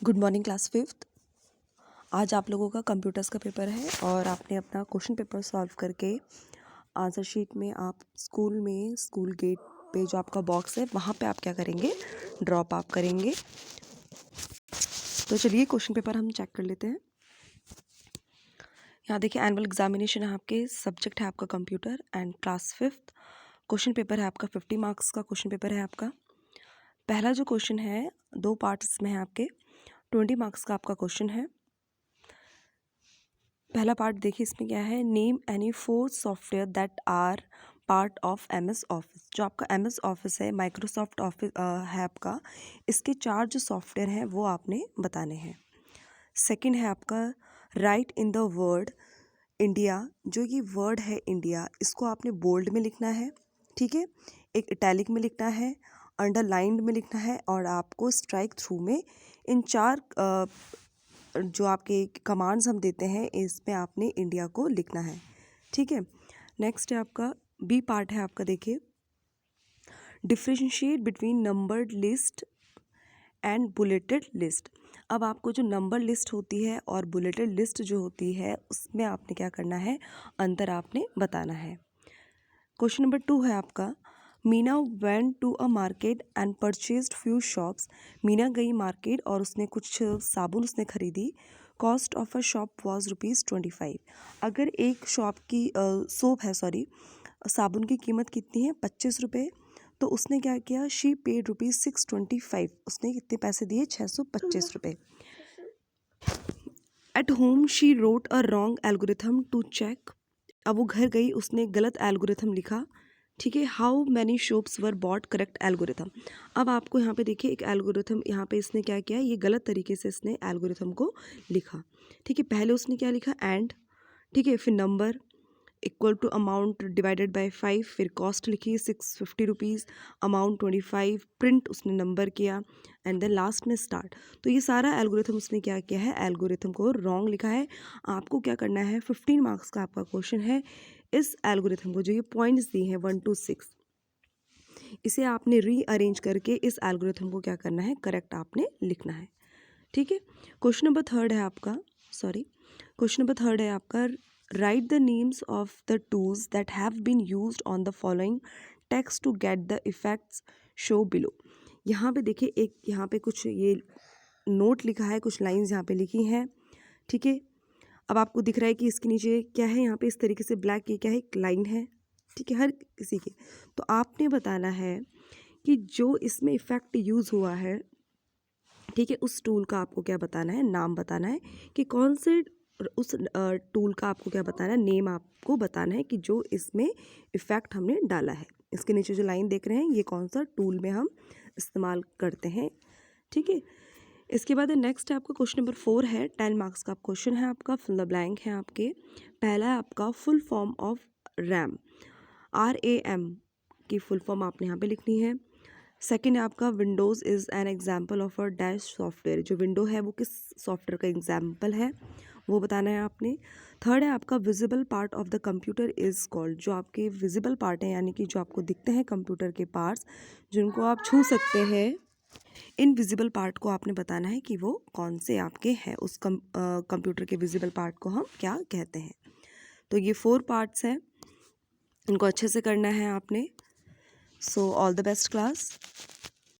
Good morning class fifth. आज आप लोगों का कंप्यूटर्स का पेपर है और आपने अपना क्वेश्चन पेपर सॉल्व करके आंसर शीट में आप स्कूल गेट पे जो आपका बॉक्स है वहाँ पे आप क्या करेंगे, ड्रॉप आप करेंगे। तो चलिए क्वेश्चन पेपर हम चेक कर लेते हैं। यहाँ देखिए एनुअल एग्जामिनेशन है, आपके सब्जेक्ट है आपका computer and class fifth. Question paper है आपका 50 मार्क्स का क्वेश्चन पेपर है आपका। पहला जो क्वेश्चन है 2 पार्ट्स में है, आपके 20 मार्क्स का आपका क्वेश्चन है। पहला पार्ट देखिए, इसमें क्या है, name any 4 software that are part of MS office. जो आपका MS ऑफिस है, माइक्रोसॉफ्ट ऑफिस है आपका, इसके 4 जो सॉफ्टवेयर हैं वो आपने बताने हैं। सेकंड है आपका right in the word India. जो ये वर्ड है इंडिया, इसको आपने बोल्ड में लिखना है, ठीक है, एक इटैलिक में लिखना है, अंडरलाइंड में लिखना है, और आपको स्ट्राइक थ्रू में इन 4 जो आपके कमांड्स हम देते हैं इसमें आपने इंडिया को लिखना है, ठीक है। नेक्स्ट है आपका बी पार्ट है आपका, देखिए differentiate between numbered list and bulleted list. अब आपको जो नंबर लिस्ट होती है और बुलेटेड लिस्ट जो होती है उसमें आपने क्या करना है, अंतर आपने बताना है। क्वेश्चन नंबर 2 है आपका Meena went to a market and purchased few shops. Meena गई मार्केट और उसने कुछ साबुन उसने खरीदी। Cost of a shop was ₹25। अगर एक शॉप की सोप है, सॉरी, साबुन की कीमत कितनी है, 25 रुपये, तो उसने क्या किया, शी पेड ₹625। उसने कितने पैसे दिए, 625 रुपये। At home she wrote a wrong algorithm to check. अब वो घर गई, उसने गलत एल्गोरिथम लिखा, ठीक है। How many shops were bought correct algorithm. अब आपको यहाँ पे देखिए एक एल्गोरिथम, यहाँ पे इसने क्या किया, ये गलत तरीके से इसने एल्गोरिथम को लिखा, ठीक है। पहले उसने क्या लिखा, एंड, ठीक है, फिर number equal to amount divided by 5, फिर कॉस्ट लिखी 650 रुपीज़, अमाउंट 25, प्रिंट उसने नंबर किया, एंड देन लास्ट में स्टार्ट। तो ये सारा एल्गोरिथम उसने क्या किया है, एल्गोरिथम को रॉन्ग लिखा है। आपको क्या करना है, 15 मार्क्स का आपका क्वेश्चन है। इस एल्गोरिथम को जो ये पॉइंट्स दिए हैं 1 to 6, इसे आपने रीअरेंज करके इस एल्गोरिथम को क्या करना है, करेक्ट आपने लिखना है, ठीक है। क्वेश्चन नंबर 3 है आपका, क्वेश्चन नंबर 3 है आपका write the names of the tools that have been used on the following text to get the effects show below. यहाँ पे देखिए एक, यहाँ पे कुछ ये नोट लिखा है, कुछ लाइंस यहाँ पे लिखी हैं, ठीक है। अब आपको दिख रहा है कि इसके नीचे क्या है, यहाँ पे इस तरीके से ब्लैक की क्या है, एक लाइन है, ठीक है, हर किसी के। तो आपने बताना है कि जो इसमें इफ़ेक्ट यूज़ हुआ है, ठीक है, उस टूल का आपको क्या बताना है, नाम बताना है कि कौन से उस टूल का आपको क्या बताना है, नेम आपको बताना है कि जो इसमें इफ़ेक्ट हमने डाला है। इसके नीचे जो लाइन देख रहे हैं ये कौन सा टूल में हम इस्तेमाल करते हैं, ठीक है। इसके बाद नेक्स्ट है आपका क्वेश्चन नंबर 4 है, 10 मार्क्स का क्वेश्चन है आपका, फिल द ब्लैंक है आपके। पहला है आपका full form of RAM। RAM की फुल फॉर्म आपने यहाँ पे लिखनी है। सेकेंड है आपका Windows is an example of a dash software. जो विंडो है वो किस सॉफ्टवेयर का एग्जाम्पल है वो बताना है आपने। थर्ड है आपका visible part of the computer is called. जो आपके विजिबल पार्ट हैं, यानी कि जो आपको दिखते हैं कंप्यूटर के पार्ट्स, जिनको आप छू सकते हैं, इन विजिबल पार्ट को आपने बताना है कि वो कौन से आपके हैं। उस कंप्यूटर के विजिबल पार्ट को हम क्या कहते हैं। तो ये 4 पार्ट्स हैं, इनको अच्छे से करना है आपने। So all the best class.